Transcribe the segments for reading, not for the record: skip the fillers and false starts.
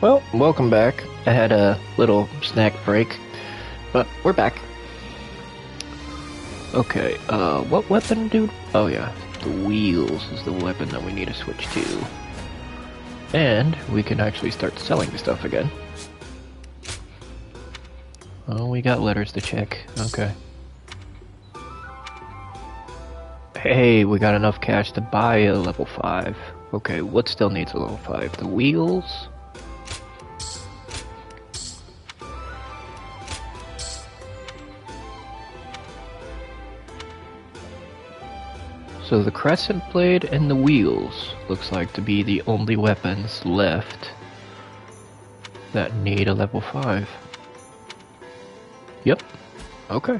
Well, welcome back. I had a little snack break, but we're back. Okay, what weapon, dude? Oh yeah, the wheels is the weapon that we need to switch to. And we can actually start selling the stuff again. Oh, we got letters to check. Okay. Hey, we got enough cash to buy a level 5. Okay, what still needs a level 5? The wheels? So the crescent blade and the wheels looks like to be the only weapons left that need a level 5. Yep. Okay.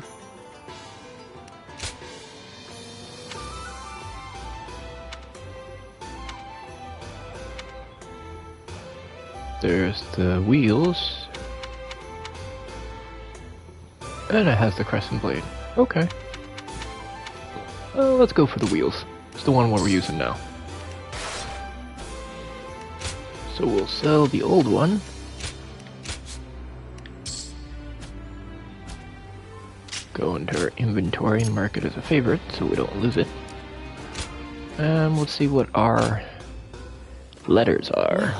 There's the wheels. And it has the crescent blade. Okay. Let's go for the wheels. It's the one we're using now. So we'll sell the old one. Go into our inventory and mark it as a favorite so we don't lose it. And let's see what our letters are.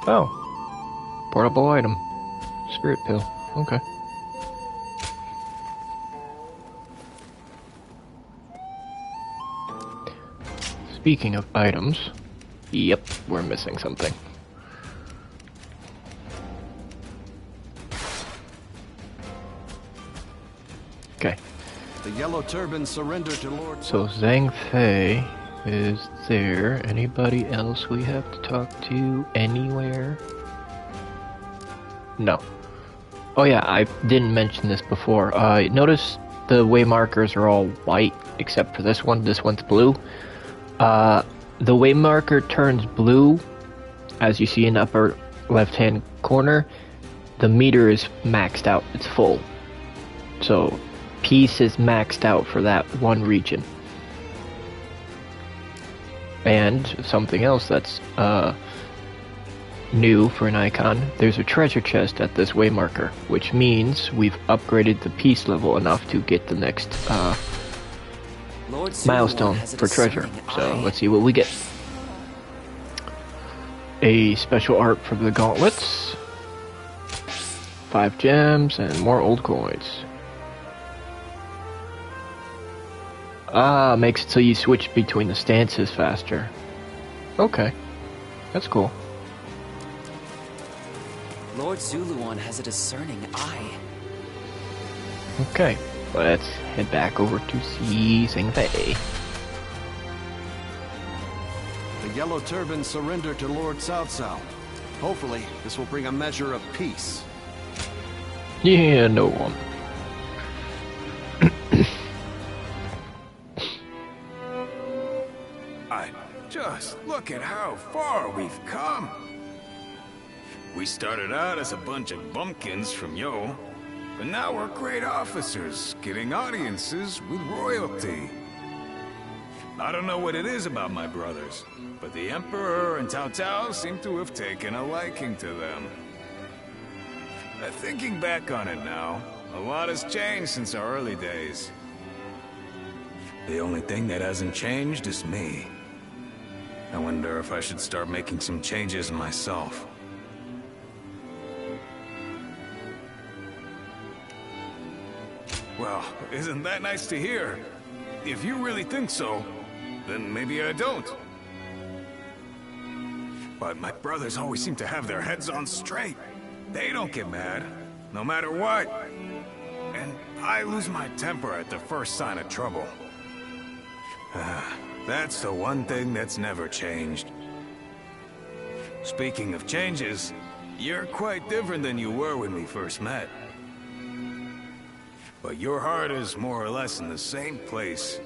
Oh. Portable item. Spirit pill. Okay. Speaking of items, yep, we're missing something. Okay. The yellow turban surrendered to Lord. So Zhang Fei is there. Anybody else we have to talk to anywhere? No. Oh yeah, I didn't mention this before. Notice the way markers are all white, except for this one. This one's blue. The way marker turns blue, as you see in the upper left-hand corner. The meter is maxed out. It's full. So, peace is maxed out for that one region. And something else that's new for an icon, there's a treasure chest at this way marker, which means we've upgraded the peace level enough to get the next milestone for treasure. So let's see what we get. A special art for the gauntlets, 5 gems, and more old coins. Makes it so you switch between the stances faster. Okay, that's cool. Lord Zuluan has a discerning eye. Okay, let's head back over to see Zhang Fei. The yellow turban surrendered to Lord South South. Hopefully, this will bring a measure of peace. Yeah, no one. Just look at how far we've come. We started out as a bunch of bumpkins from Yo, but now we're great officers, getting audiences with royalty. I don't know what it is about my brothers, but the Emperor and Cao Cao seem to have taken a liking to them. Thinking back on it now, a lot has changed since our early days. The only thing that hasn't changed is me. I wonder if I should start making some changes myself. Well, isn't that nice to hear? If you really think so, then maybe I don't. But my brothers always seem to have their heads on straight. They don't get mad, no matter what. And I lose my temper at the first sign of trouble. That's the one thing that's never changed. Speaking of changes, you're quite different than you were when we first met. But your heart is more or less in the same place.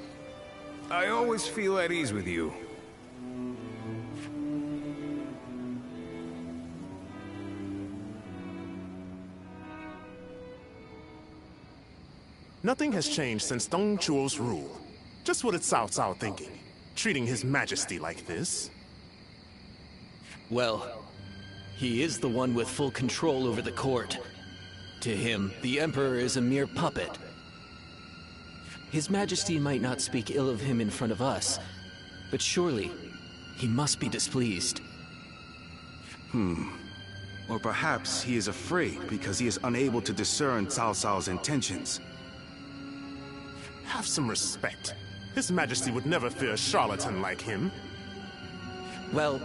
I always feel at ease with you. Nothing has changed since Dong Chuo's rule. Just what is Cao Cao thinking? treating His Majesty like this? Well, he is the one with full control over the court. To him, the Emperor is a mere puppet. His Majesty might not speak ill of him in front of us, but surely he must be displeased. Or perhaps he is afraid because he is unable to discern Cao Cao's intentions. Have some respect. His Majesty would never fear a charlatan like him. Well,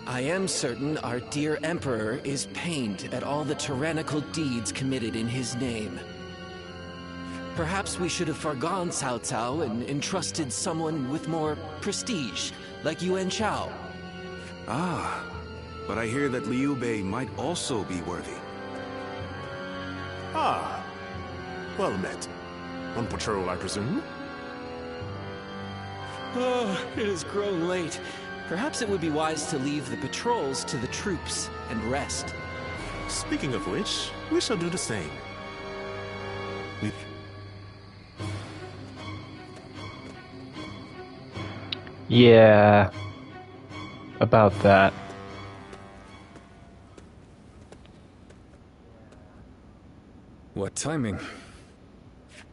I am certain our dear Emperor is pained at all the tyrannical deeds committed in his name. Perhaps we should have forgone Cao Cao and entrusted someone with more prestige, like Yuan Shao. Ah, but I hear that Liu Bei might also be worthy. Ah, well met. On patrol, I presume? Oh, it has grown late. Perhaps it would be wise to leave the patrols to the troops and rest. Speaking of which, we shall do the same. Yeah, about that. What timing?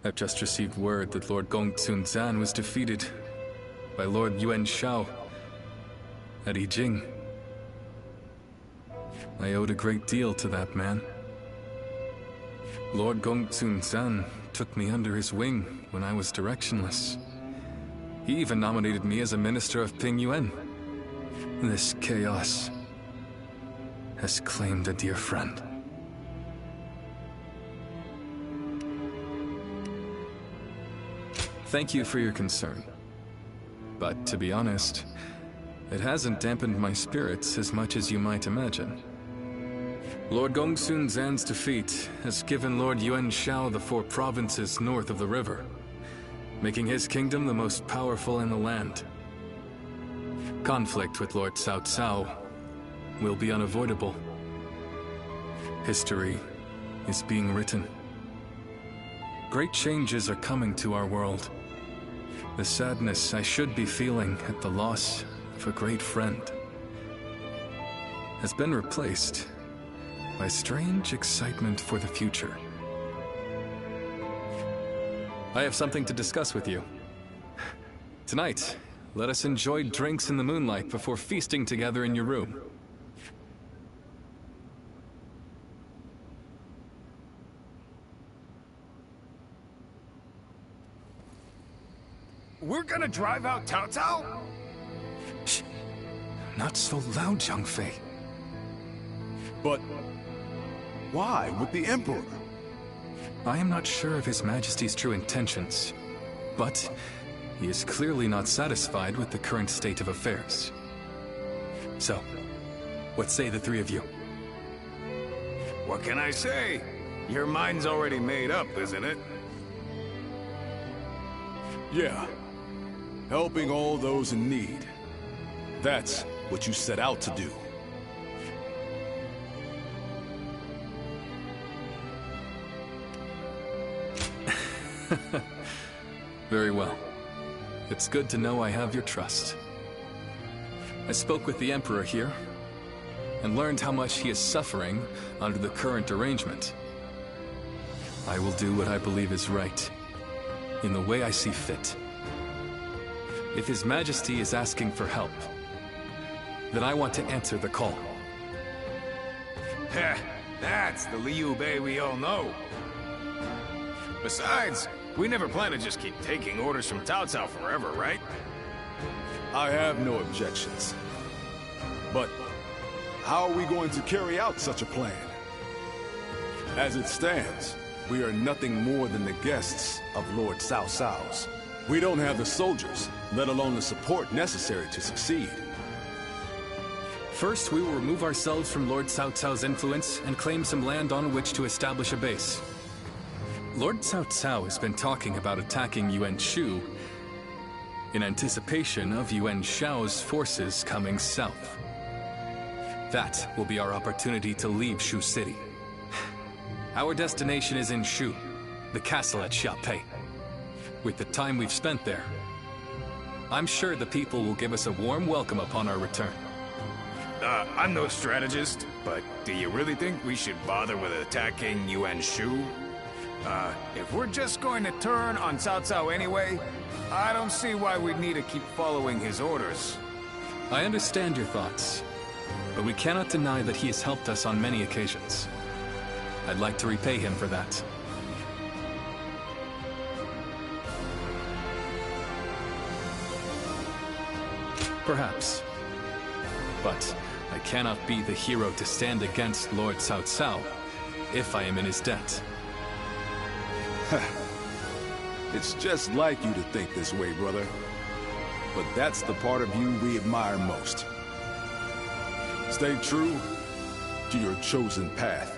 I've just received word that Lord Gongsun Zan was defeated by Lord Yuan Shao at Yijing. I owed a great deal to that man. Lord Gongsun Zan took me under his wing when I was directionless. He even nominated me as a minister of Ping Yuan. This chaos has claimed a dear friend. Thank you for your concern. But to be honest, it hasn't dampened my spirits as much as you might imagine. Lord Gongsun Zan's defeat has given Lord Yuan Shao the 4 provinces north of the river, making his kingdom the most powerful in the land. Conflict with Lord Cao Cao will be unavoidable. History is being written. Great changes are coming to our world. The sadness I should be feeling at the loss of a great friend has been replaced by strange excitement for the future. I have something to discuss with you. Tonight, let us enjoy drinks in the moonlight before feasting together in your room. We're gonna drive out Cao Cao? Shh. Not so loud, Zhang Fei. But why with the Emperor? I am not sure of His Majesty's true intentions, but he is clearly not satisfied with the current state of affairs. So, what say the 3 of you? What can I say? Your mind's already made up, isn't it? Yeah. Helping all those in need. That's what you set out to do. Very well. It's good to know I have your trust. I spoke with the Emperor here, and learned how much he is suffering under the current arrangement. I will do what I believe is right, in the way I see fit. If His Majesty is asking for help, then I want to answer the call. Heh, that's the Liu Bei we all know. Besides, we never plan to just keep taking orders from Cao Cao forever, right? I have no objections. But how are we going to carry out such a plan? As it stands, we are nothing more than the guests of Lord Cao Cao's. We don't have the soldiers, let alone the support necessary to succeed. First, we will remove ourselves from Lord Cao Cao's influence and claim some land on which to establish a base. Lord Cao Cao has been talking about attacking Yuan Shu in anticipation of Yuan Shao's forces coming south. That will be our opportunity to leave Shu City. Our destination is in Shu, the castle at Xiapei. With the time we've spent there, I'm sure the people will give us a warm welcome upon our return. I'm no strategist, but do you really think we should bother with attacking Yuan Shu? If we're just going to turn on Cao Cao anyway, I don't see why we'd need to keep following his orders. I understand your thoughts, but we cannot deny that he has helped us on many occasions. I'd like to repay him for that. Perhaps. But I cannot be the hero to stand against Lord Cao Cao if I am in his debt. It's just like you to think this way, brother. But that's the part of you we admire most. Stay true to your chosen path.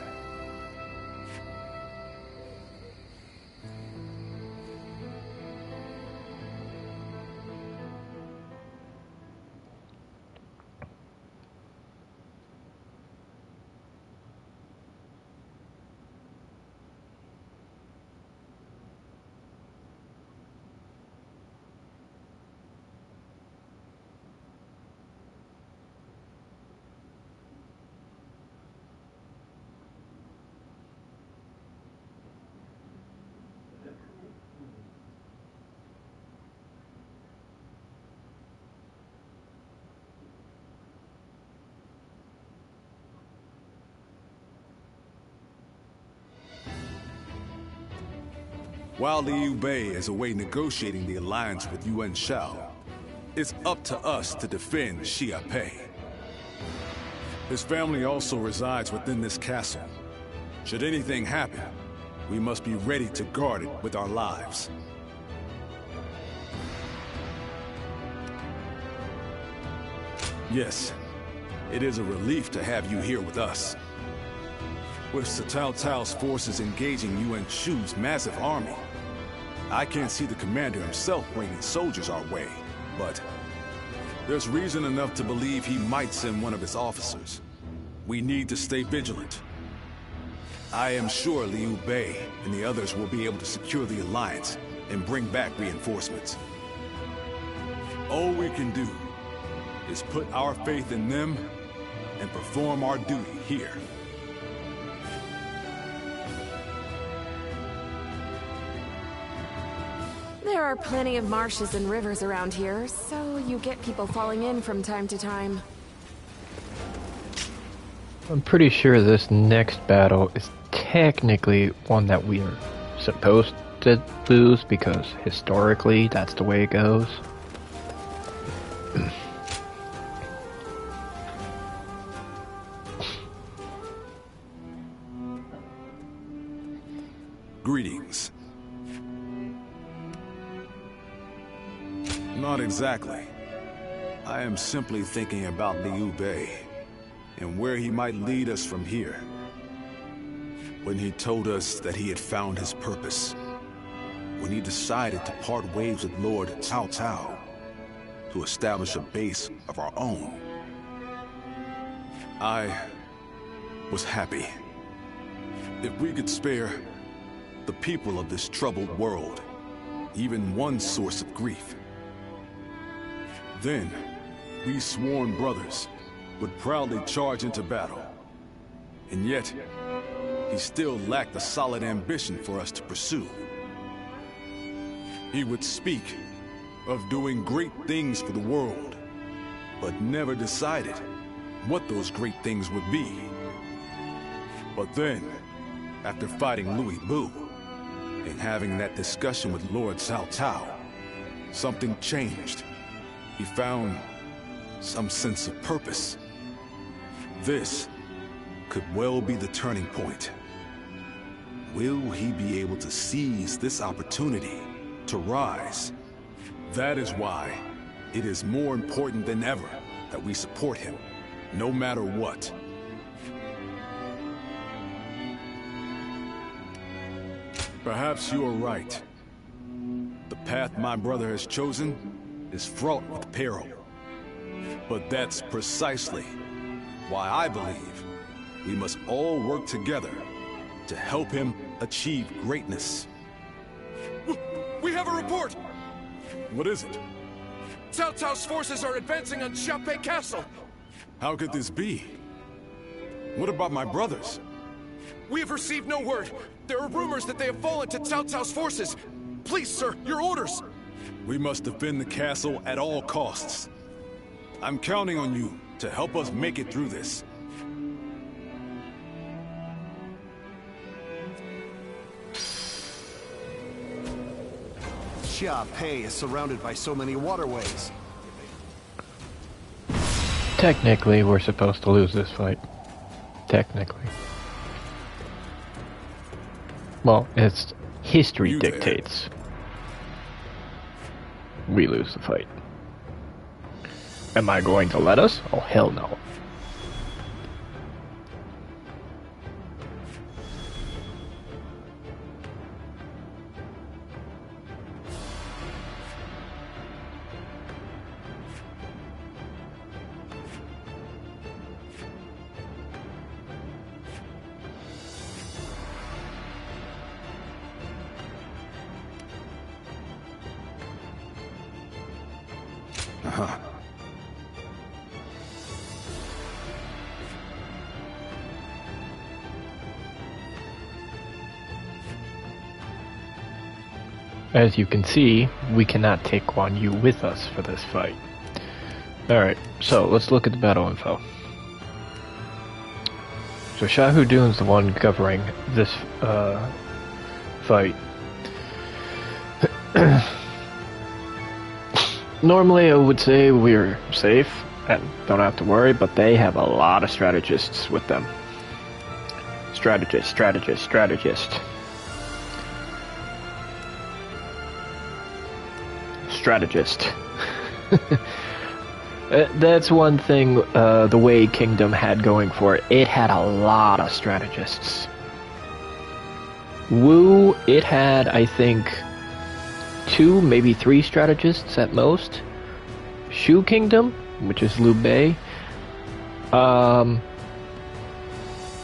While Liu Bei is away negotiating the alliance with Yuan Shao, it's up to us to defend Xia Pei. His family also resides within this castle. Should anything happen, we must be ready to guard it with our lives. Yes, it is a relief to have you here with us. With Cao Cao's forces engaging Yuan Shu's massive army, I can't see the commander himself bringing soldiers our way, but there's reason enough to believe he might send one of his officers. We need to stay vigilant. I am sure Liu Bei and the others will be able to secure the alliance and bring back reinforcements. All we can do is put our faith in them and perform our duty here. There are plenty of marshes and rivers around here, so you get people falling in from time to time. I'm pretty sure this next battle is technically one that we are supposed to lose because historically that's the way it goes. Greetings. Not exactly. I am simply thinking about Liu Bei and where he might lead us from here. When he told us that he had found his purpose, when he decided to part ways with Lord Cao Cao to establish a base of our own, I was happy. If we could spare the people of this troubled world even one source of grief, then we sworn brothers would proudly charge into battle. And yet, he still lacked a solid ambition for us to pursue. He would speak of doing great things for the world, but never decided what those great things would be. But then, after fighting Louis Bu, and having that discussion with Lord Cao Cao, something changed. He found some sense of purpose. This could well be the turning point. Will he be able to seize this opportunity to rise? That is why it is more important than ever that we support him, no matter what. Perhaps you are right. The path my brother has chosen is fraught with peril. But that's precisely why I believe we must all work together to help him achieve greatness. We have a report! What is it? Cao Cao's forces are advancing on Xiaopei Castle! How could this be? What about my brothers? We have received no word. There are rumors that they have fallen to Cao Cao's forces. Please, sir, your orders! We must defend the castle at all costs. I'm counting on you to help us make it through this. Xiaopei is surrounded by so many waterways. Technically, we're supposed to lose this fight. Technically. Well, it's history You there. dictates. We lose the fight. Am I going to let us? Oh, hell no. As you can see, we cannot take Guan Yu with us for this fight. Alright, so let's look at the battle info. So Shah Hudun's the one governing this fight. Normally I would say we're safe and don't have to worry, but they have a lot of strategists with them. Strategist. That's one thing the Wei Kingdom had going for it. It had a lot of strategists. Wu, it had, I think, 2, maybe 3 strategists at most. Shu Kingdom, which is Liu Bei,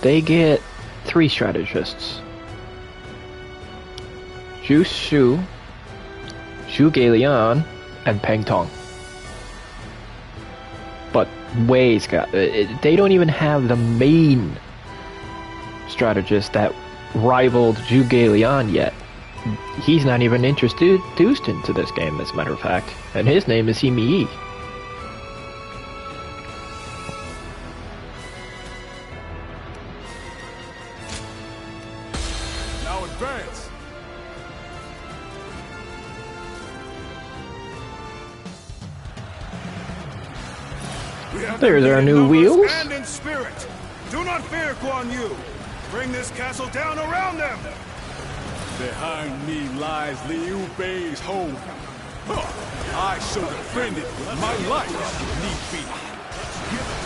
they get 3 strategists. Zhu Shu, Zhu Geilian, and Peng Tong. But Wei's got... they don't even have the main strategist that rivaled Zhu Geilian yet. He's not even introduced into this game, as a matter of fact. And his name is Simi Yi. Now advance! There's our new wheels. And in spirit. Do not fear, Guan Yu. Bring this castle down around them. Behind me lies Liu Bei's home. I shall defend it with my life if need be.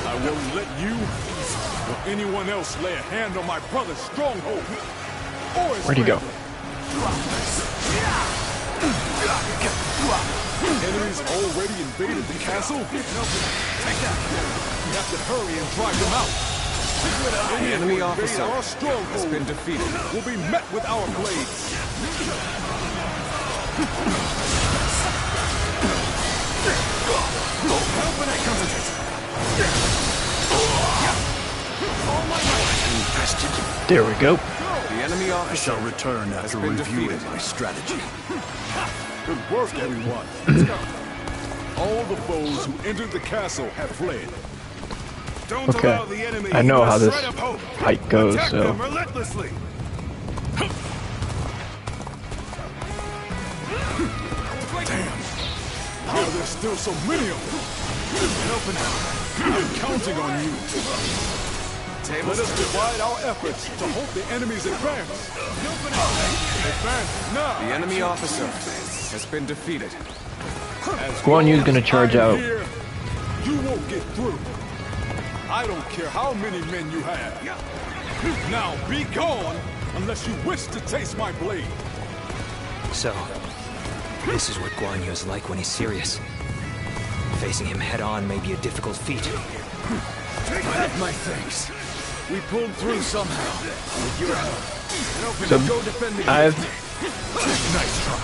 I won't let you or anyone else lay a hand on my brother's stronghold. Where'd he go? Enemies already invaded the castle? We have to hurry and drive them out. The enemy officer our stronghold has been defeated. Will be met with our blades. There we go. The enemy officer Shall return after reviewing my strategy. Good work, everyone. All the foes who entered the castle have fled. Don't Okay. allow the enemy I know even how a this shred of hope. fight goes, Attack so... them relentlessly. How there's still so many of them. I'm counting on you. Let us divide our efforts to halt the enemy's advance. Advance now. The enemy officer has been defeated. As Guan Yu's long gonna as charge I'm out. here, you won't get through. I don't care how many men you have. Now be gone unless you wish to taste my blade. So, this is what Guan Yu is like when he's serious. Facing him head-on may be a difficult feat. Have my thanks. We pulled through somehow. With your help. So, Go defend the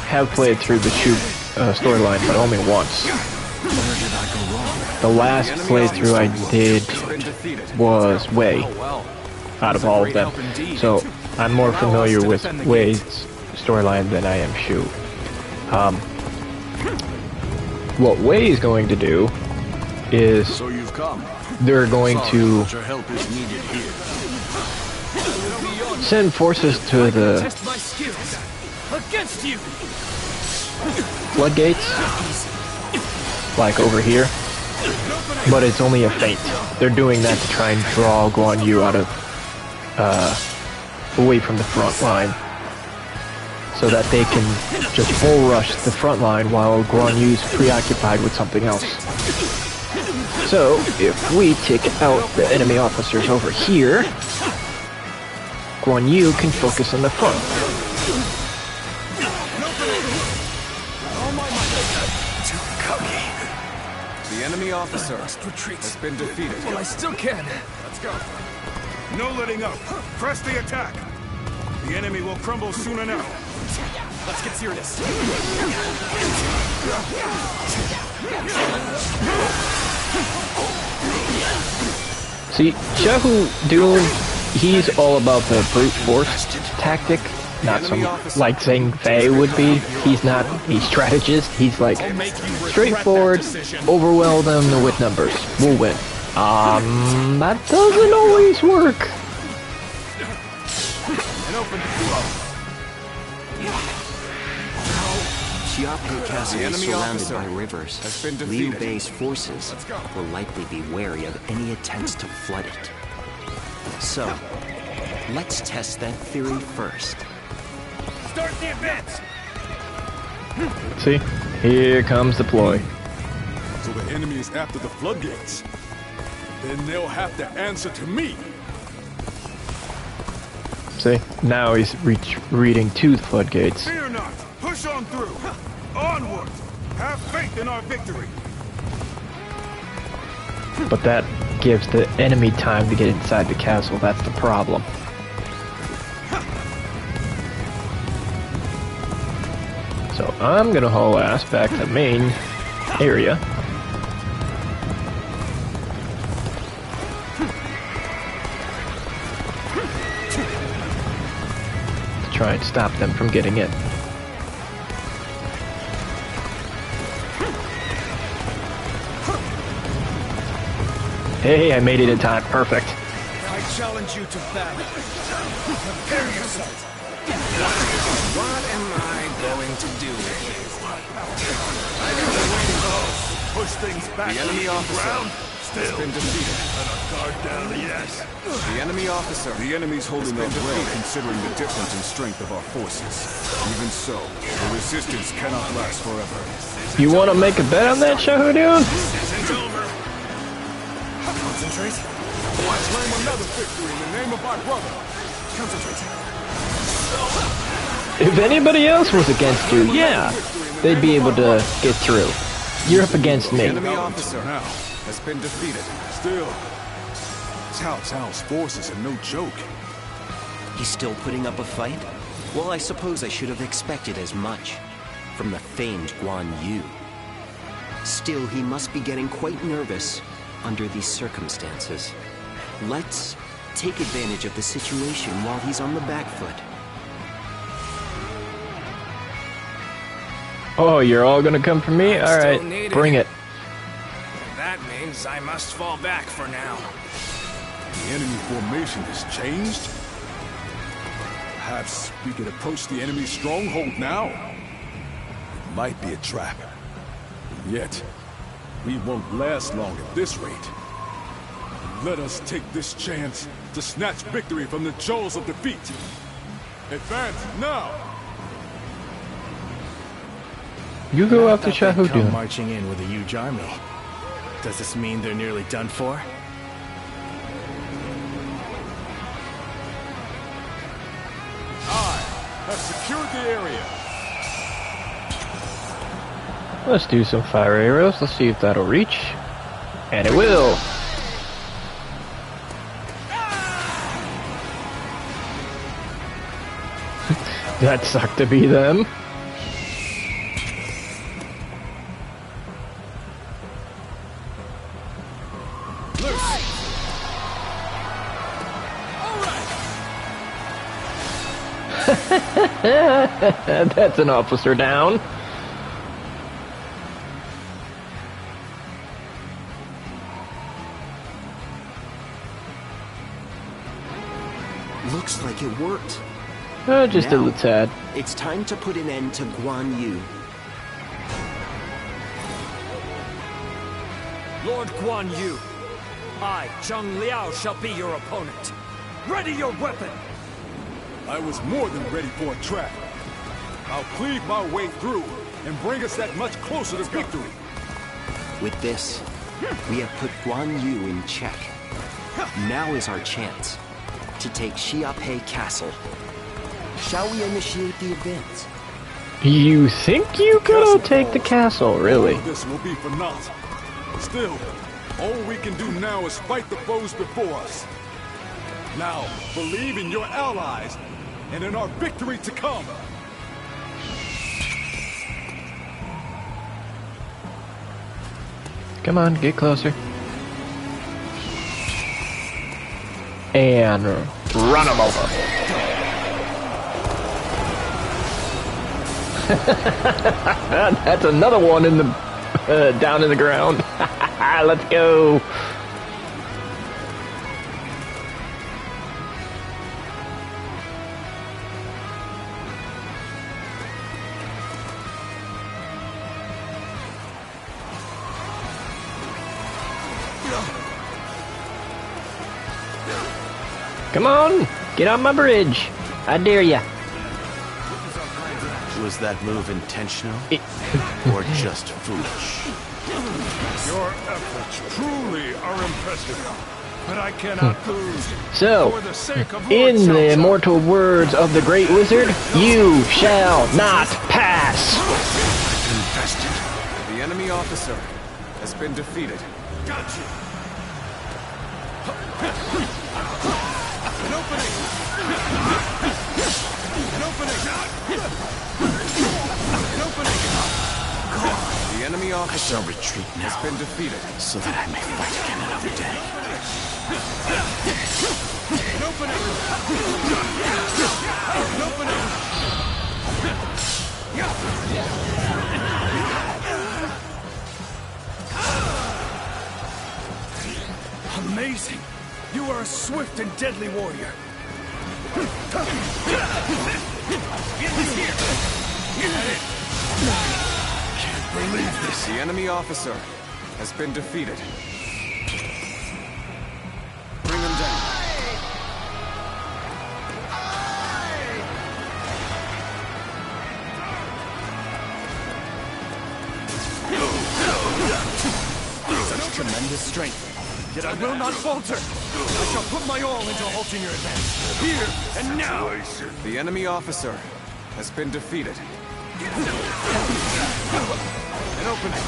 have played through the Shu storyline, but only once. Where did I go wrong? The last playthrough I did was Wei, out of all of them. So I'm more familiar with Wei's storyline than I am Shu. What Wei is going to do is So you've come. they're going to Your help is needed here. send forces to the Test my skills against you. floodgates, like over here, but it's only a feint. They're doing that to try and draw Guan Yu out of, away from the front line, so that they can just bull rush the front line while Guan Yu's preoccupied with something else. So, if we take out the enemy officers over here, Guan Yu can focus on the front. The enemy officer has been defeated. Well, I still can. Let's go. No letting up. Press the attack. The enemy will crumble soon enough. Let's get serious. See, Shahu Dune, he's all about the brute force tactic, not some like Zhang Fei would be. He's not a strategist, he's like straightforward, overwhelm them with numbers, we'll win. That doesn't always work. Xiaopei Castle is surrounded by rivers. Liu Bei's forces will likely be wary of any attempts to flood it. So, let's test that theory first. Start the advance. See, here comes the ploy. So the enemy is after the floodgates. Then they'll have to answer to me. See, now he's reading to the floodgates. Fear not. Push on through. Onward. Have faith in our victory. But that gives the enemy time to get inside the castle, that's the problem. So I'm gonna haul ass back to the main area. To try and stop them from getting in. Hey, I made it in time. Perfect. I challenge you to battle. Prepare yourself. What am I going to do with you? Push things back. The enemy officer has been defeated. Guard down, yes. The enemy officer. The enemy's holding up well considering the difference in strength of our forces. Even so, the resistance cannot last forever. You want to make a bet on that, Shahudun? It's over. Concentrate. Let's claim another victory in the name of our brother. Concentrate. If anybody else was against you, yeah, they'd be able to get through. You're up against me. The enemy officer now has been defeated. Still, Cao Cao's forces are no joke. He's still putting up a fight? Well, I suppose I should have expected as much from the famed Guan Yu. Still, he must be getting quite nervous under these circumstances. Let's take advantage of the situation while he's on the back foot. Oh, you're all gonna come for me? Alright, bring it. That means I must fall back for now. The enemy formation has changed? Perhaps we could approach the enemy's stronghold now? It might be a trap. Yet, we won't last long at this rate. Let us take this chance to snatch victory from the jaws of defeat. Advance now! You go after Thought they'd come Shahudun. marching in with a huge army. Does this mean they're nearly done for? I have secured the area. Let's do some fire arrows. Let's see if that'll reach. And it will. That sucked to be them. That's an officer down. Looks like it worked. Just a little tad. It's time to put an end to Guan Yu. Lord Guan Yu, I, Zhang Liao, shall be your opponent. Ready your weapon! I was more than ready for a trap. I'll cleave my way through and bring us that much closer to victory. With this, we have put Guan Yu in check. Now is our chance to take Xiaopei Castle. Shall we initiate the event? You think you could take the castle, really? All of this will be for naught. Still, all we can do now is fight the foes before us. Now, believe in your allies and in our victory to come. Come on, get closer. And run him over. That's another one in the down in the ground. Let's go. Come on, get on my bridge. I dare ya. Was that move intentional? Or just foolish? Your efforts truly are impressive, but I cannot lose. So, For the sake of Lord in the Cao Cao. immortal words of the Great Wizard, you shall not pass. Infested. The enemy officer has been defeated. Gotcha. An opening. An opening. An opening. The enemy officer retreat now, has been defeated. so that I may fight again another day. An opening. An opening. Amazing. You are a swift and deadly warrior. Get here. Can't believe this. The enemy officer has been defeated. Bring him down. Such tremendous strength. Yet I will not falter. I shall put my all into halting your advance. Here and now. The enemy officer has been defeated. An opening.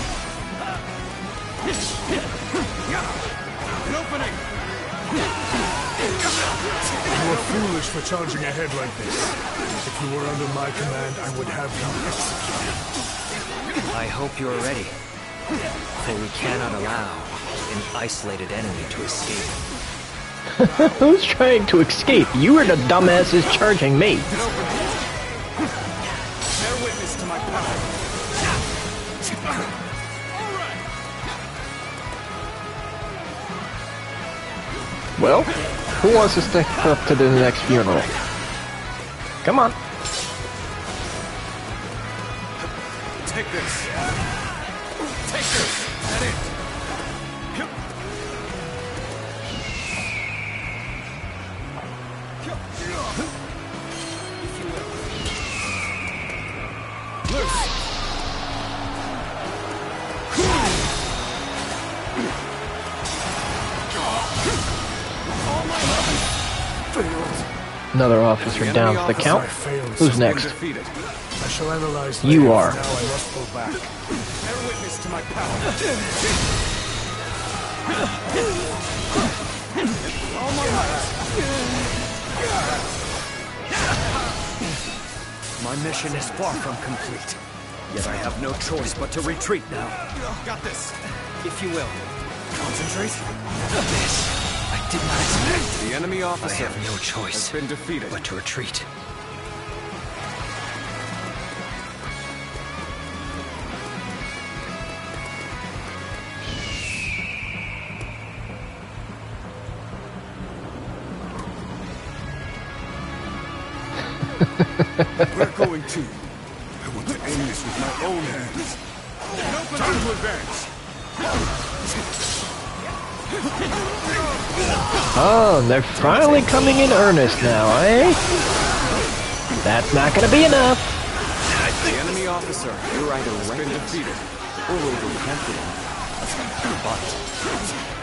An opening. You are foolish for charging ahead like this. If you were under my command, I would have you executed. I hope you are ready, for we cannot allow an isolated enemy to escape. Who's trying to escape? You are the dumbasses charging me. Bear witness to my power. Well, who wants to stick up to the next funeral? Come on. Take this. Take this. That it. Another officer down to the count. Who's next? I shall analyze You are. Now I must pull back. Bear witness to my power. All my might. My mission is far from complete. Yet I have no choice but to retreat now. Got this. If you will. Concentrate. This I did not expect. The enemy I officer have no choice has been defeated. but to retreat. We're going to. I want to end this with my own hands. Time to advance. Oh, they're finally coming in earnest now, eh? That's not gonna be enough. The enemy officer, you're either reckless or overconfident. But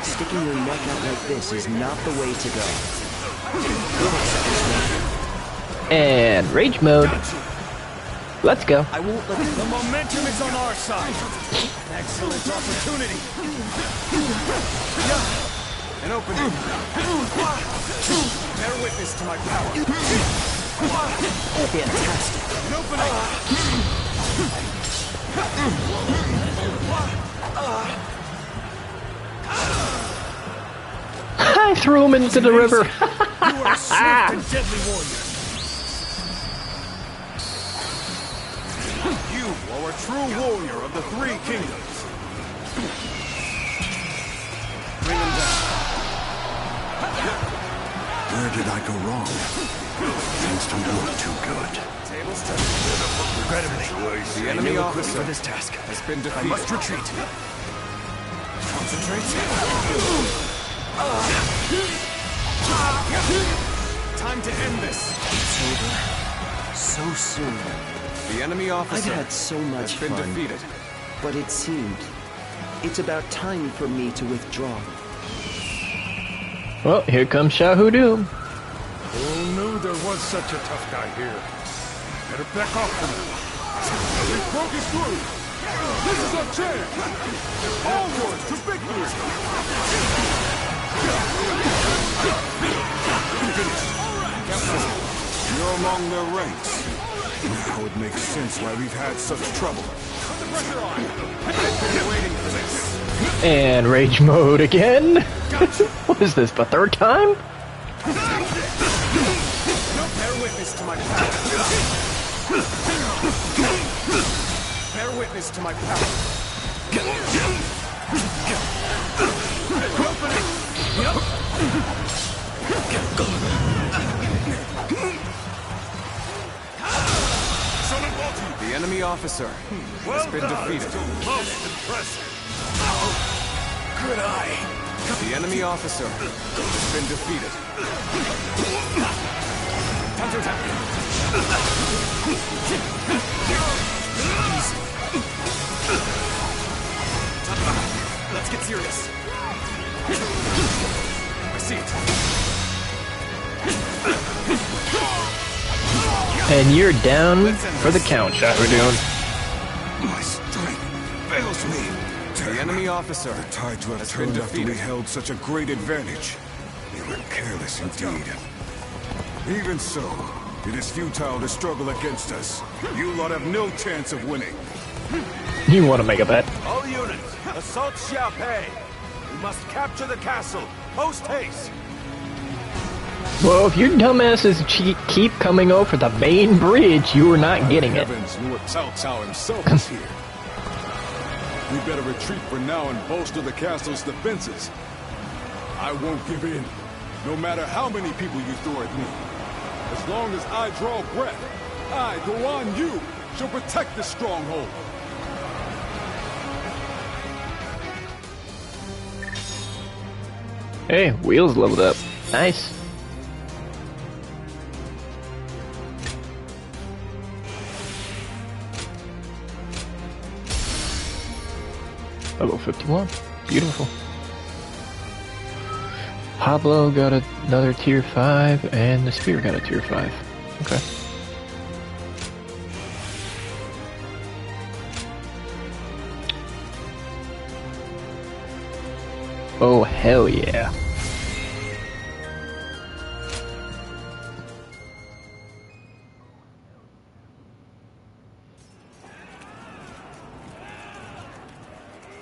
sticking your neck out like this is not the way to go. And rage mode. Let's go. I won't let the momentum is on our side. Excellent opportunity. An opening. Bear witness to my power. Fantastic. An opening. I threw him into the river. You are a swift and deadly warrior. You are a true warrior of the Three Kingdoms. Bring him down. Where did I go wrong? Things don't look too good. Tables turned. Regrettably, the enemy officer for this task has been defeated. I must retreat. Concentrate. Time to end this. It's over. So soon. The enemy officer I've had so much has been fun, defeated. but it seemed it's about time for me to withdraw. Well, here comes Shahudu. Who knew there was such a tough guy here? Better back off from him. We've broken through. This is our chance. Onward to victory. You're among their ranks. Now it makes sense why we've had such trouble. Put the pressure on. I've been waiting for this. And rage mode again. What is this, the third time? Bear witness to my power. Bear witness to my power. Opening. Yep. The enemy officer has been defeated. Most impressive. Good eye. The enemy officer has been defeated. Time to attack. Let's get serious. I see it. And you're down for the count, Shahudu. My strength fails me. The enemy officer The tide to have has been turned after we defeated. held such a great advantage. We were careless indeed. Even so, it is futile to struggle against us. You lot have no chance of winning. You want to make a bet? All units, assault Xiaopei. We must capture the castle. Post haste. Well, if your dumbasses keep coming over the main bridge, you are not getting it. Heavens, Lord Cao Cao himself is here. We better retreat for now and bolster the castle's defenses. I won't give in, no matter how many people you throw at me. As long as I draw breath, I, Guan Yu, shall protect this stronghold. Hey, wheels leveled up. Nice. Level 51. Beautiful. Pablo got another tier 5, and the spear got a tier 5. Okay. Oh, hell yeah.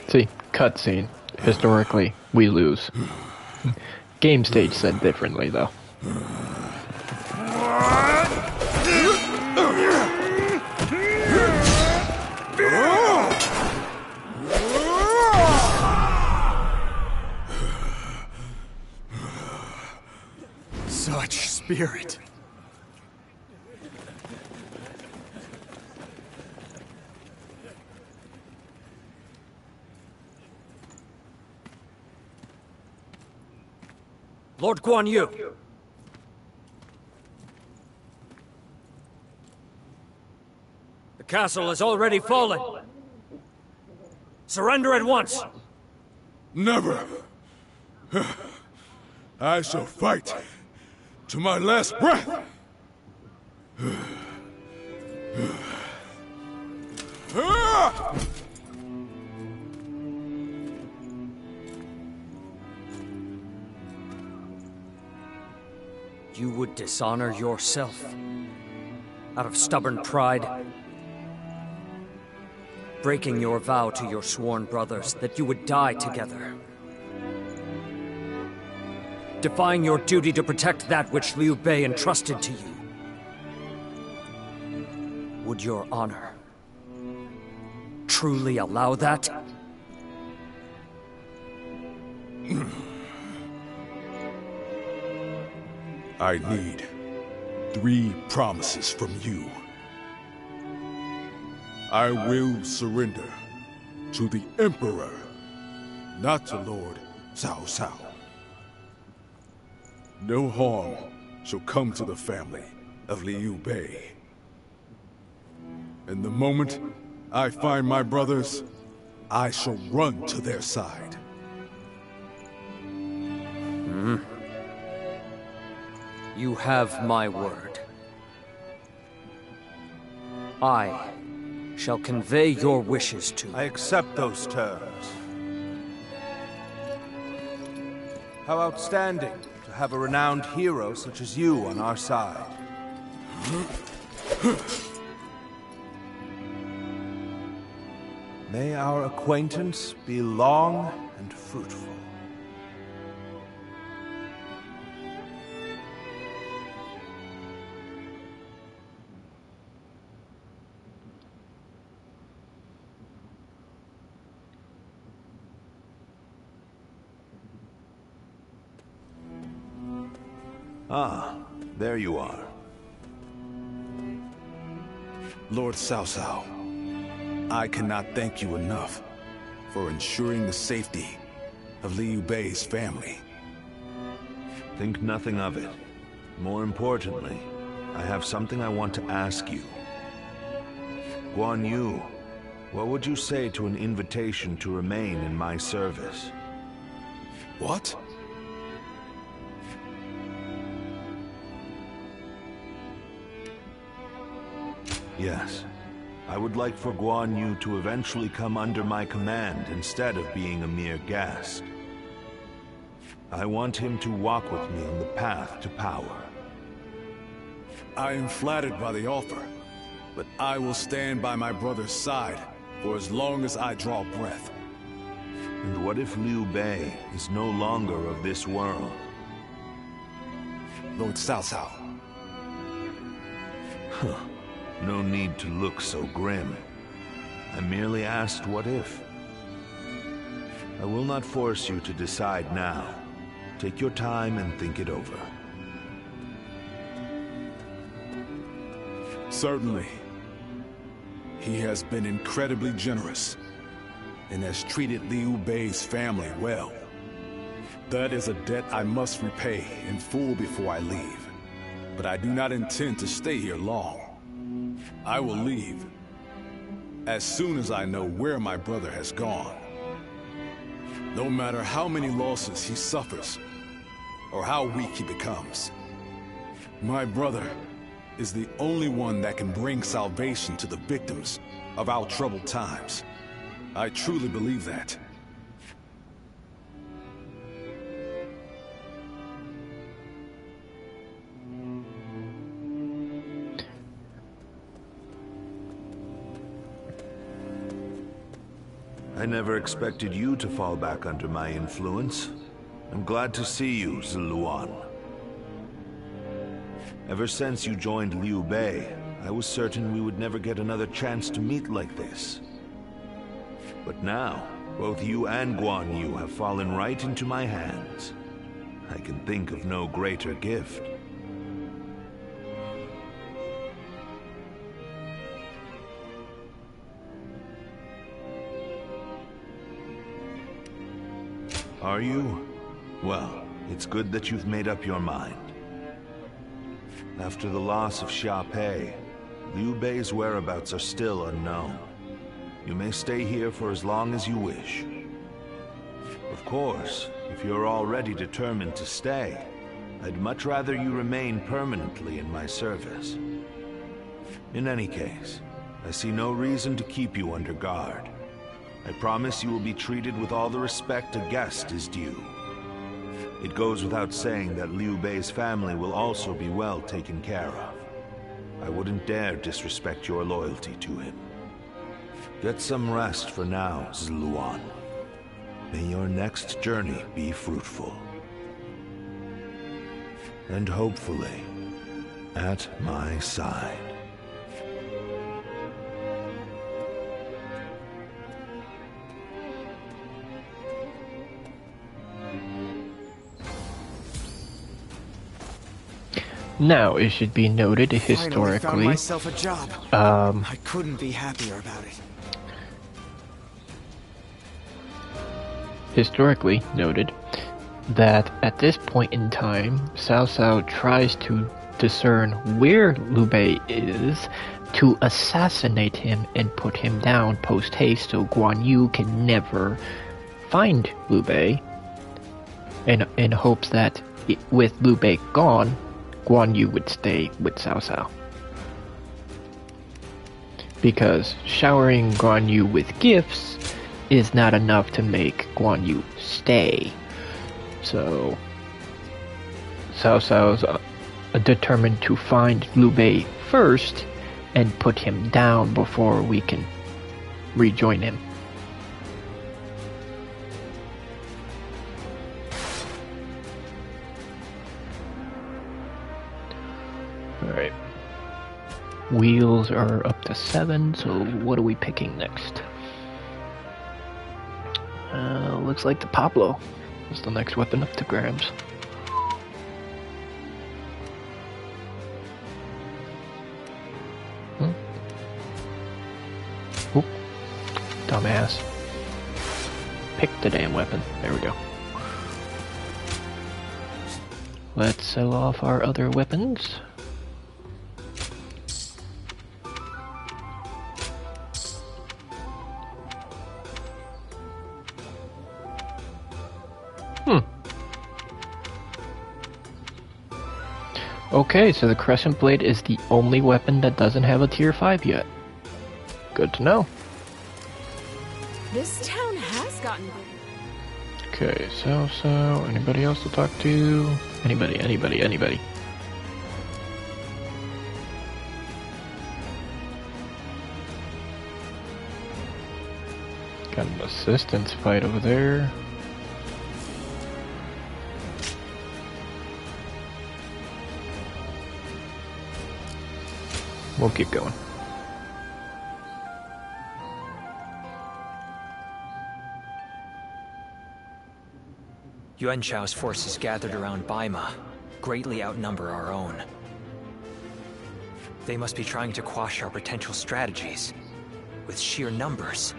See, cutscene. Historically, we lose. Game stage said differently, though. Such spirit. Lord Guan Yu! The castle has already fallen. Surrender at once! Never! I shall fight to my last breath! You would dishonor yourself out of stubborn pride, breaking your vow to your sworn brothers that you would die together, defying your duty to protect that which Liu Bei entrusted to you. Would your honor truly allow that? I need 3 promises from you. I will surrender to the Emperor, not to Lord Cao Cao. No harm shall come to the family of Liu Bei. And the moment I find my brothers, I shall run to their side. You have my word. I shall convey your wishes to... I accept those terms. How outstanding to have a renowned hero such as you on our side. May our acquaintance be long and fruitful. Ah, there you are. Lord Cao Cao, I cannot thank you enough for ensuring the safety of Liu Bei's family. Think nothing of it. More importantly, I have something I want to ask you. Guan Yu, what would you say to an invitation to remain in my service? What? Yes. I would like for Guan Yu to eventually come under my command instead of being a mere guest. I want him to walk with me on the path to power. I am flattered by the offer, but I will stand by my brother's side for as long as I draw breath. And what if Liu Bei is no longer of this world? Lord Cao Cao. Huh. No need to look so grim. I merely asked what if. I will not force you to decide now. Take your time and think it over. Certainly. He has been incredibly generous and has treated Liu Bei's family well. That is a debt I must repay in full before I leave. But I do not intend to stay here long. I will leave as soon as I know where my brother has gone. No matter how many losses he suffers, or how weak he becomes, my brother is the only one that can bring salvation to the victims of our troubled times. I truly believe that. I never expected you to fall back under my influence. I'm glad to see you, Ziluan. Ever since you joined Liu Bei, I was certain we would never get another chance to meet like this. But now, both you and Guan Yu have fallen right into my hands. I can think of no greater gift. Are you? Well, It's good that you've made up your mind. After the loss of Xia Pei, Liu Bei's whereabouts are still unknown. You may stay here for as long as you wish. Of course, if you're already determined to stay, I'd much rather you remain permanently in my service. In any case, I see no reason to keep you under guard. I promise you will be treated with all the respect a guest is due. It goes without saying that Liu Bei's family will also be well taken care of. I wouldn't dare disrespect your loyalty to him. Get some rest for now, Zluan. May your next journey be fruitful. And hopefully, at my side. Now, it should be noted historically. Found myself a job. I couldn't be happier about it. Historically noted that at this point in time, Cao Cao tries to discern where Liu Bei is to assassinate him and put him down post-haste so Guan Yu can never find Liu Bei, in hopes that with Liu Bei gone, Guan Yu would stay with Cao Cao. Because showering Guan Yu with gifts is not enough to make Guan Yu stay. So, Cao Cao's determined to find Liu Bei first and put him down before we can rejoin him. Alright. Wheels are up to 7, so what are we picking next? Looks like the Pablo is the next weapon up to grabs. Oop. Dumbass. Pick the damn weapon. There we go. Let's sell off our other weapons. Okay, so the Crescent Blade is the only weapon that doesn't have a tier 5 yet. Good to know. This town has gotten bigger. Okay, so anybody else to talk to? Anybody. Got an assistance fight over there. We'll keep going. Yuan Shao's forces gathered around Baima greatly outnumber our own. They must be trying to quash our potential strategies with sheer numbers.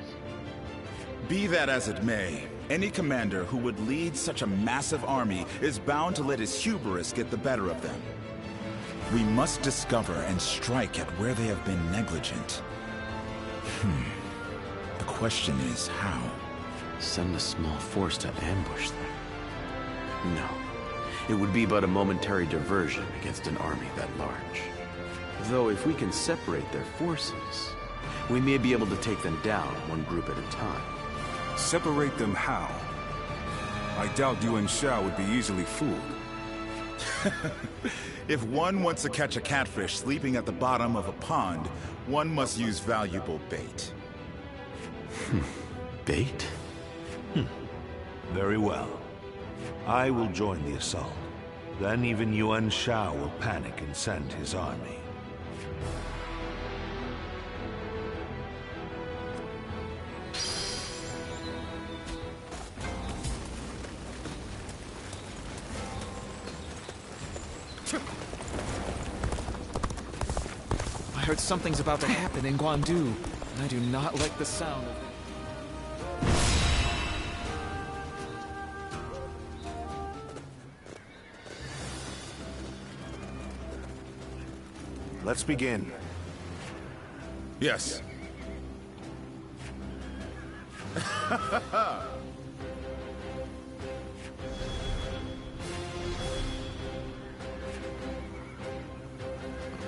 Be that as it may, any commander who would lead such a massive army is bound to let his hubris get the better of them. We must discover and strike at where they have been negligent. The question is how? Send a small force to ambush them? No. It would be but a momentary diversion against an army that large. Though if we can separate their forces, we may be able to take them down one group at a time. Separate them how? I doubt Yuan Shao would be easily fooled. If one wants to catch a catfish sleeping at the bottom of a pond, one must use valuable bait. Bait? Very well. I will join the assault. Then even Yuan Shao will panic and send his army. I heard something's about to happen in Guandu, and I do not like the sound of it. let's begin. Yes.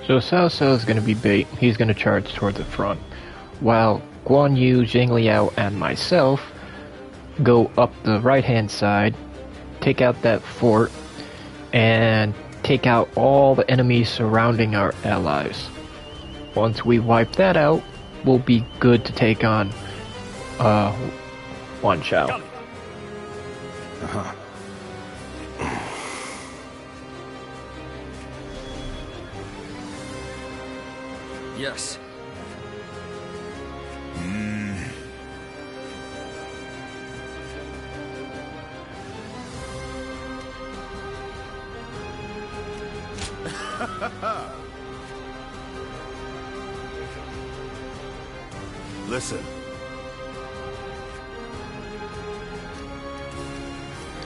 So Cao Cao is going to be bait. He's going to charge toward the front, while Guan Yu, Zhang Liao, and myself go up the right-hand side, take out that fort, and take out all the enemies surrounding our allies. Once we wipe that out, we'll be good to take on Wan Chao. Uh-huh. Yes. Listen.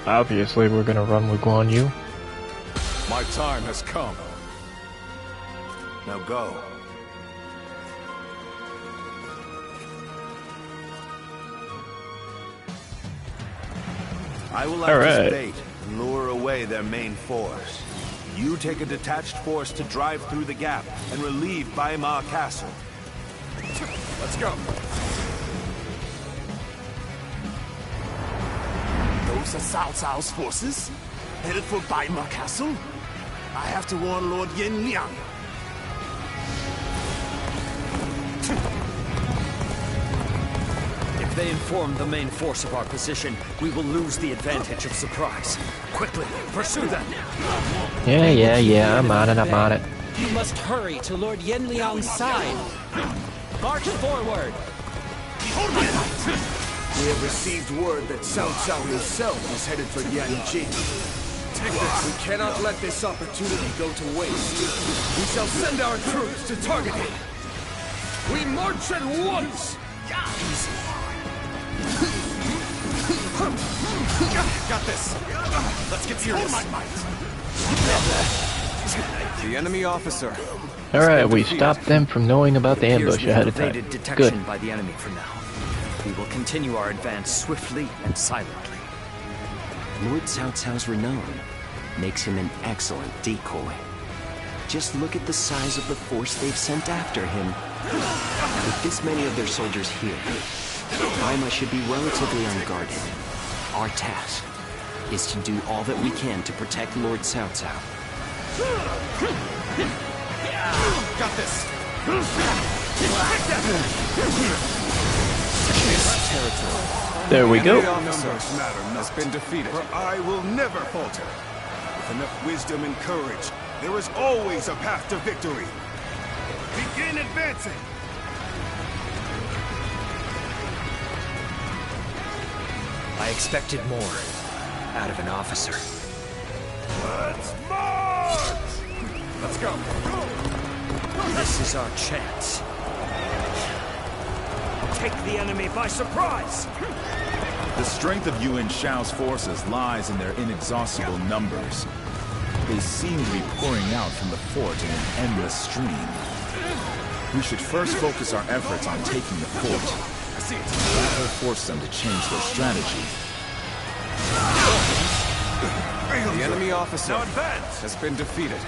Obviously, we're gonna run with Guan Yu. My time has come. Now go. I will act as bait and lure away their main force. You take a detached force to drive through the gap and relieve Baima Castle. Let's go. Those are Cao Cao's forces? Headed for Baima Castle? I have to warn Lord Yin Liang. If they inform the main force of our position, we will lose the advantage of surprise. Quickly, pursue them! Yeah, I'm on it. You must hurry to Lord Yin Liang's side. March forward! We have received word that Cao Cao himself is headed for Yanjin. Take this. We cannot let this opportunity go to waste. We shall send our troops to target him. We march at once! Easy. Got this. Let's get serious. Hold my might. The enemy officer. Alright, we stopped them from knowing about the ambush ahead of time. Evaded detection Good. by the enemy for now. We will continue our advance swiftly and silently. Lord Cao Cao's renown makes him an excellent decoy. Just look at the size of the force they've sent after him. With this many of their soldiers here, Baima should be relatively unguarded. Our task is to do all that we can to protect Lord Cao Cao. Got this. There we go. The numbers matter not. Has been defeated. For I will never falter. With enough wisdom and courage, there is always a path to victory. Begin advancing. I expected more out of an officer. Let's march! Let's go. This is our chance. Take the enemy by surprise! The strength of Yuan Shao's forces lies in their inexhaustible numbers. They seem to be pouring out from the fort in an endless stream. We should first focus our efforts on taking the fort. That will force them to change their strategy. The enemy officer has been defeated.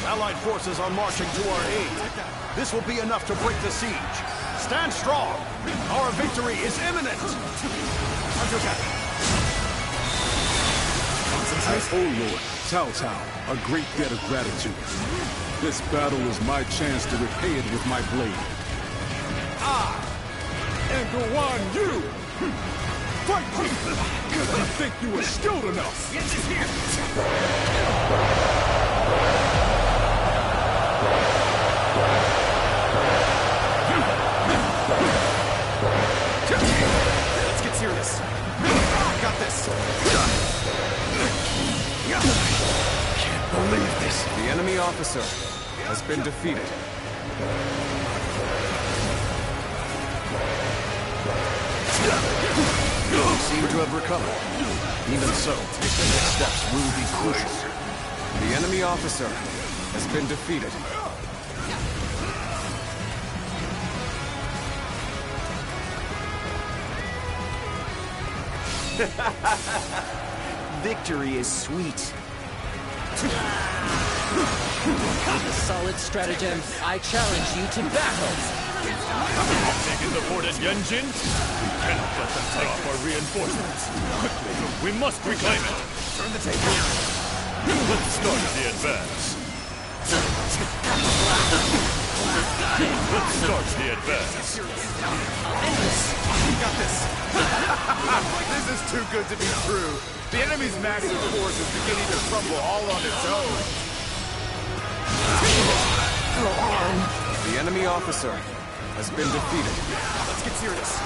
Allied forces are marching to our aid. This will be enough to break the siege. Stand strong. Our victory is imminent. Under attack. I owe Lord Cao Cao a great debt of gratitude. This battle is my chance to repay it with my blade. And Guan Yu! Fight me! I think you were skilled enough! Let's get serious. Got this. Can't believe this. The enemy officer has been defeated. seem to have recovered. Even so, the next steps will be crucial. The enemy officer has been defeated. Victory is sweet. A solid stratagem. I challenge you to battle. Taking the fort at Yenjin? We cannot let them take off our reinforcements. Quickly, we must reclaim it. Turn the table. Let's start the advance. Let's start the advance. We got this. This is too good to be true. The enemy's massive force is beginning to crumble all on its own. The enemy officer has been defeated. Let's get serious.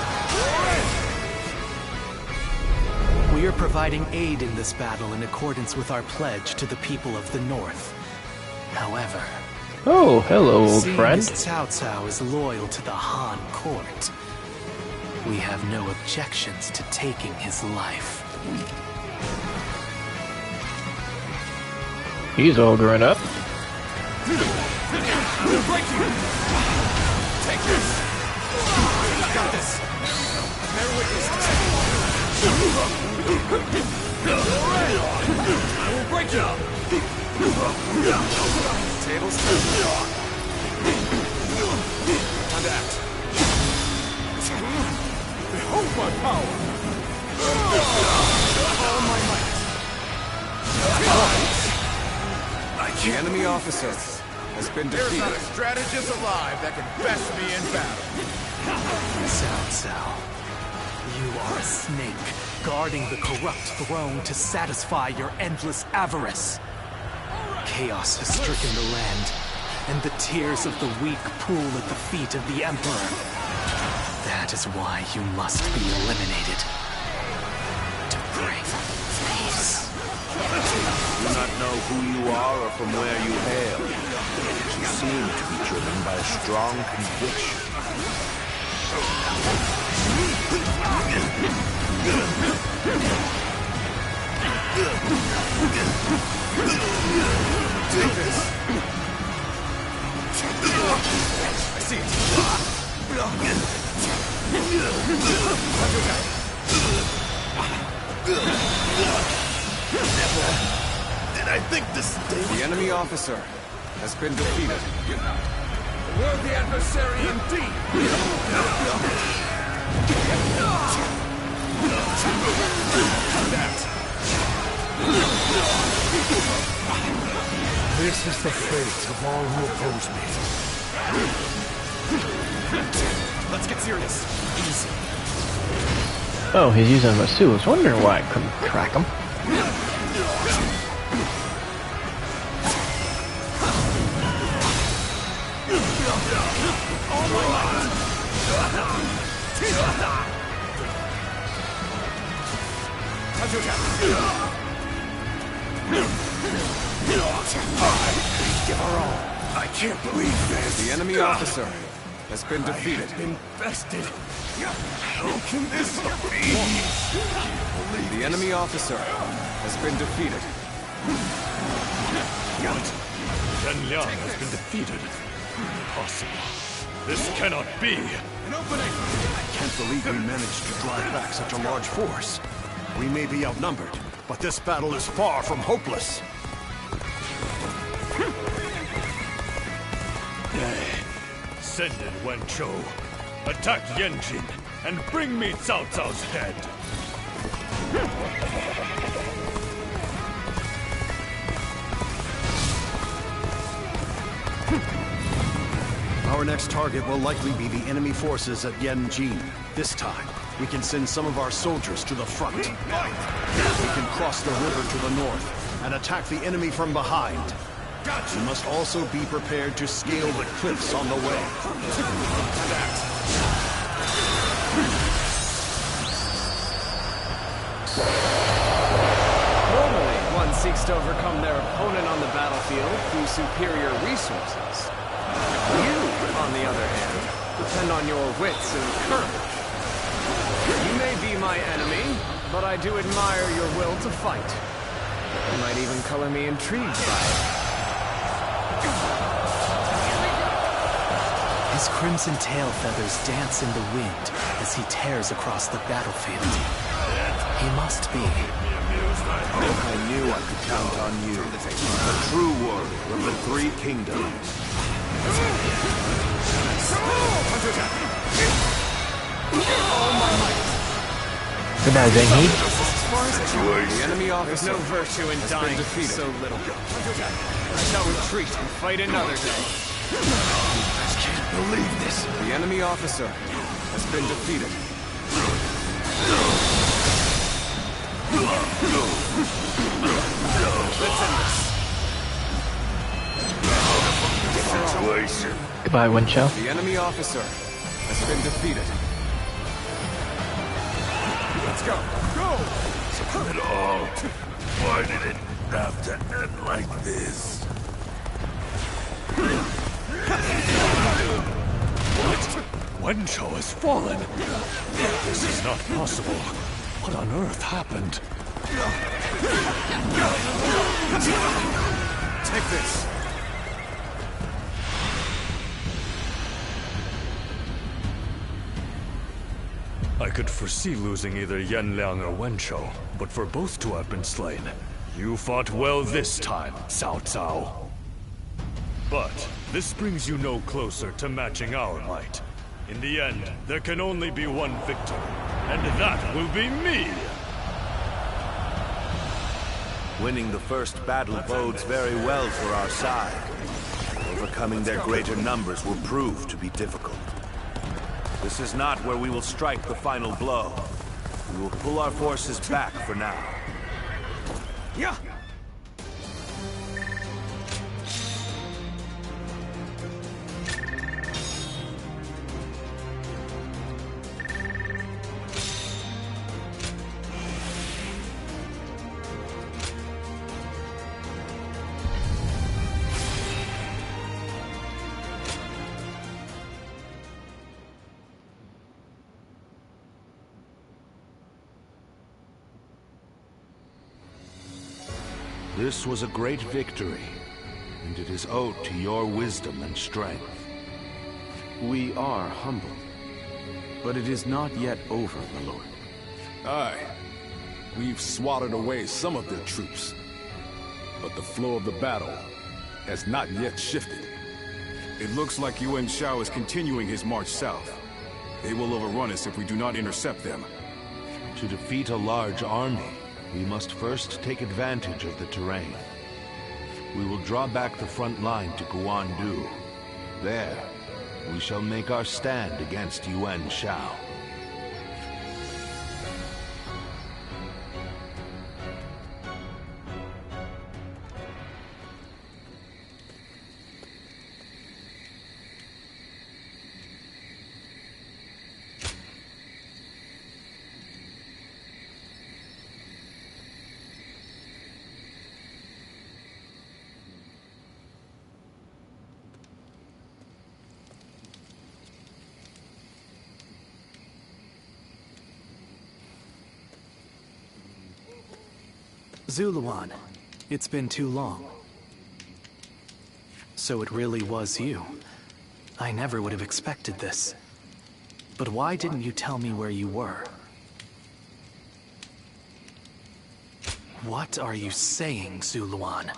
We are providing aid in this battle in accordance with our pledge to the people of the North. However... Oh, hello, old seeing friend. as Cao Cao is loyal to the Han court, we have no objections to taking his life. He's all grown up. We'll break you. Take this. Got this. Bear witness to I will break you. Tables turned. Time to act. Behold my power. All my might. The enemy officer has been There's defeated. not a strategist alive that can best me in battle. Cao Cao, you are a snake, guarding the corrupt throne to satisfy your endless avarice. Chaos has stricken the land, and the tears of the weak pool at the feet of the Emperor. That is why you must be eliminated. To bring peace. Do not know who you are or from where you hail. But you seem to be driven by a strong conviction. Take this. I see it. Did I think this thing? The enemy officer has been defeated. Worthy adversary indeed. This is the fate of all who oppose me. Let's get serious. Easy. Oh, he's using Masu. I was wondering why I couldn't crack him. How'd you attack? Give her all. I can't believe this. The enemy officer has been defeated. Invested. How can this be? The enemy officer has been defeated. What? Zhen Liang has been defeated. Impossible. This cannot be. An opening. I can't believe we managed to drive back such a large force. We may be outnumbered, but this battle is far from hopeless. Send in Wenchou. Attack Yenjin and bring me Cao Cao's head. Our next target will likely be the enemy forces at Yenjin. This time, we can send some of our soldiers to the front. We can cross the river to the north and attack the enemy from behind. We must also be prepared to scale the cliffs on the way. Normally, one seeks to overcome their opponent on the battlefield through superior resources. You, on the other hand, depend on your wits and courage. You may be my enemy, but I do admire your will to fight. You might even color me intrigued by it. His crimson tail feathers dance in the wind as he tears across the battlefield. He must be. I knew I could count on you. A true warrior of the Three Kingdoms. Goodbye, Zengi. The enemy officer. There's no virtue in dying so little. I shall retreat and fight another day. I can't believe this. The enemy officer has been defeated. Goodbye, Winchell. The enemy officer has been defeated. Let's go! Go! It all. Why did it have to end like this? What? Wencho has fallen. This is not possible. What on earth happened? Take this. I could foresee losing either Yanliang or Wencho, but for both to have been slain, you fought well this time, Cao Cao. But this brings you no closer to matching our might. In the end, there can only be one victor, and that will be me! Winning the first battle bodes very well for our side. Overcoming their greater numbers will prove to be difficult. This is not where we will strike the final blow. We will pull our forces back for now. Yeah! This was a great victory, and it is owed to your wisdom and strength. We are humbled, but it is not yet over, my lord. Aye. We've swatted away some of their troops, but the flow of the battle has not yet shifted. It looks like Yuan Shao is continuing his march south. They will overrun us if we do not intercept them. To defeat a large army, we must first take advantage of the terrain. We will draw back the front line to Guandu. There, we shall make our stand against Yuan Shao. Zuluan, it's been too long. So it really was you. I never would have expected this. But why didn't you tell me where you were? What are you saying, Zuluan?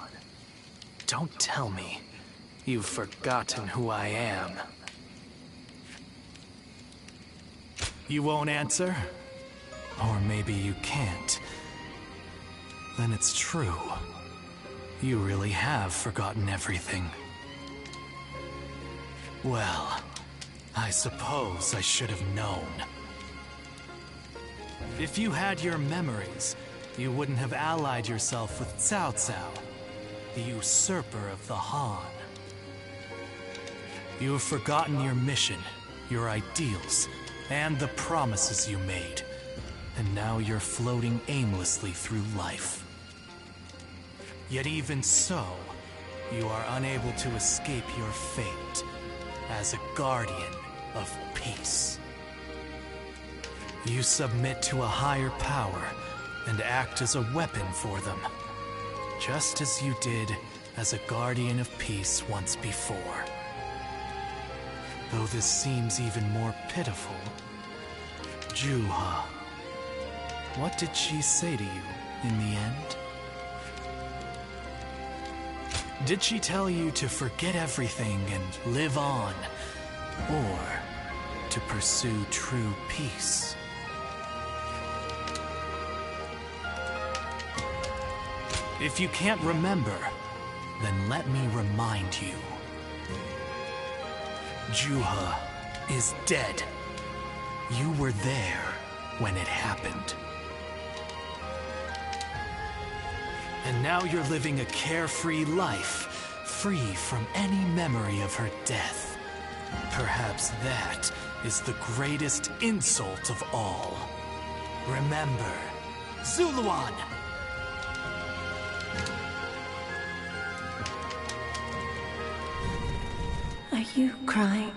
Don't tell me you've forgotten who I am. You won't answer? Or maybe you can't. Then it's true. You really have forgotten everything. Well, I suppose I should have known. If you had your memories, you wouldn't have allied yourself with Cao Cao, the usurper of the Han. You have forgotten your mission, your ideals, and the promises you made. And now you're floating aimlessly through life. Yet even so, you are unable to escape your fate as a guardian of peace. You submit to a higher power and act as a weapon for them, just as you did as a guardian of peace once before. Though this seems even more pitiful, Juha, what did she say to you in the end? Did she tell you to forget everything and live on, or to pursue true peace? If you can't remember, then let me remind you. Juha is dead. You were there when it happened. And now you're living a carefree life, free from any memory of her death. Perhaps that is the greatest insult of all. Remember, Zuluan! Are you crying?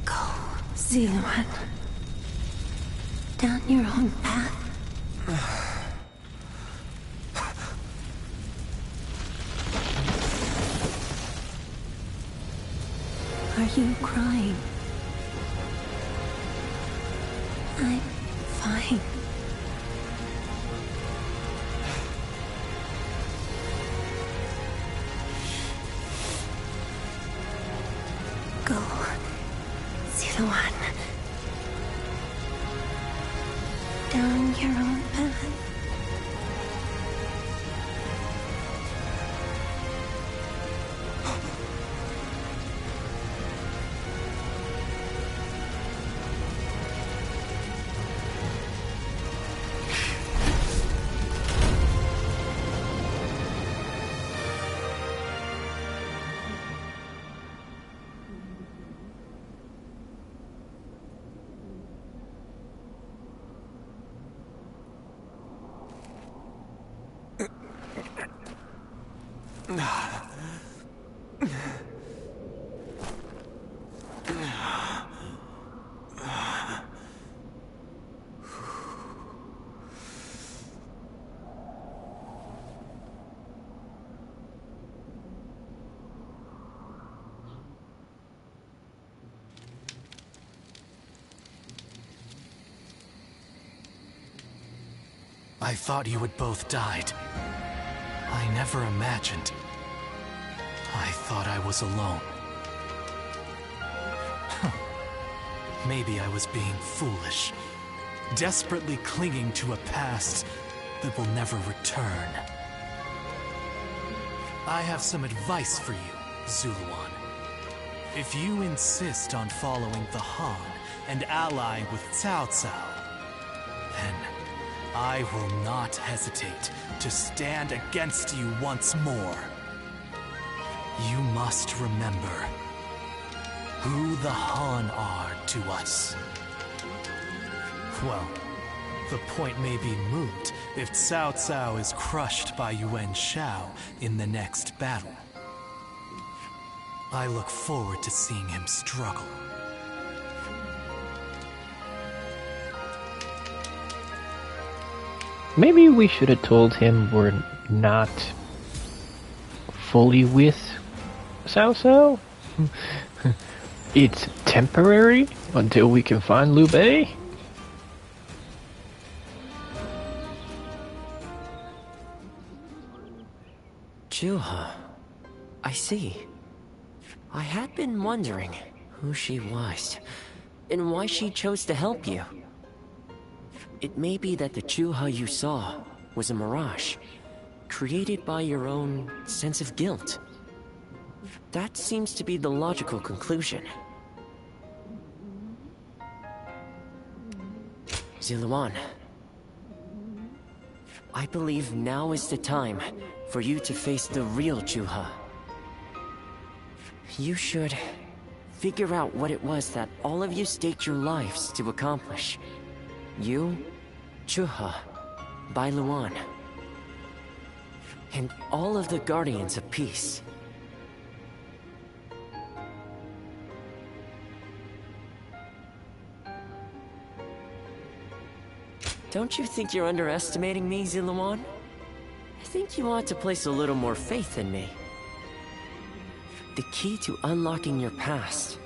Go, Zuluan. Down your own path. Are you crying? I'm fine. Go, Zuluan. Down your own path. I thought you had both died. I never imagined. I thought I was alone. Maybe I was being foolish, desperately clinging to a past that will never return. I have some advice for you, Zuluan. If you insist on following the Han and allying with Cao Cao, then I will not hesitate to stand against you once more. You must remember who the Han are to us. Well, the point may be moot if Cao Cao is crushed by Yuan Shao in the next battle. I look forward to seeing him struggle. Maybe we should have told him we're not fully with Cao Cao. It's temporary until we can find Liu Bei. Juha. I see. I had been wondering who she was, and why she chose to help you. It may be that the Juha you saw was a mirage, created by your own sense of guilt. That seems to be the logical conclusion. Zuluan, I believe now is the time for you to face the real Juha. You should figure out what it was that all of you staked your lives to accomplish. You, Juha, Bai Luan, and all of the Guardians of Peace. Don't you think you're underestimating me, Ziluan? I think you ought to place a little more faith in me. The key to unlocking your past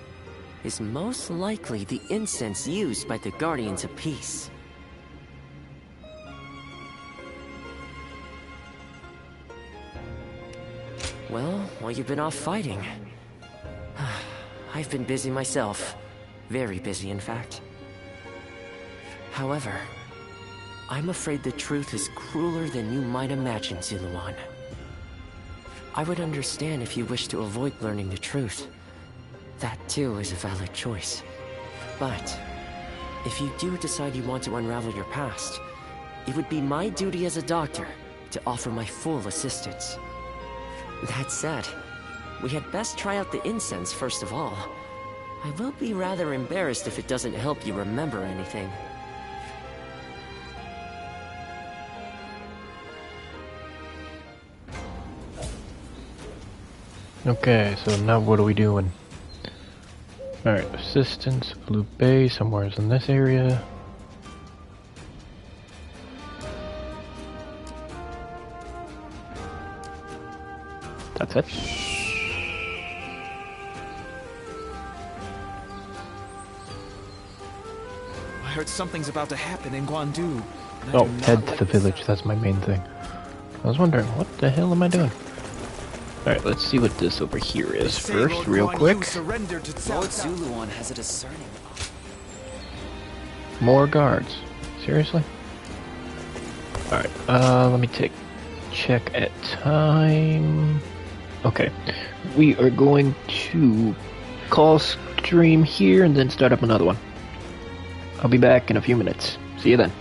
is most likely the incense used by the Guardians of Peace. Well, while you've been off fighting, I've been busy myself. Very busy, in fact. However, I'm afraid the truth is crueler than you might imagine, Ziluan. I would understand if you wish to avoid learning the truth. That too is a valid choice. But if you do decide you want to unravel your past, it would be my duty as a doctor to offer my full assistance. That said, we had best try out the incense first of all. I will be rather embarrassed if it doesn't help you remember anything. Okay, so now what are we doing? Alright, assistance, Blue Bay, somewhere in this area. That's it. I heard something's about to happen in Guandu. Oh, head to the village, that's my main thing. I was wondering, what the hell am I doing? Alright, let's see what this over here is first, real quick. Lord Ziluan has a discerning. More guards. Seriously? Alright, let me check at time. Okay. We are going to call stream here and then start up another one. I'll be back in a few minutes. See you then.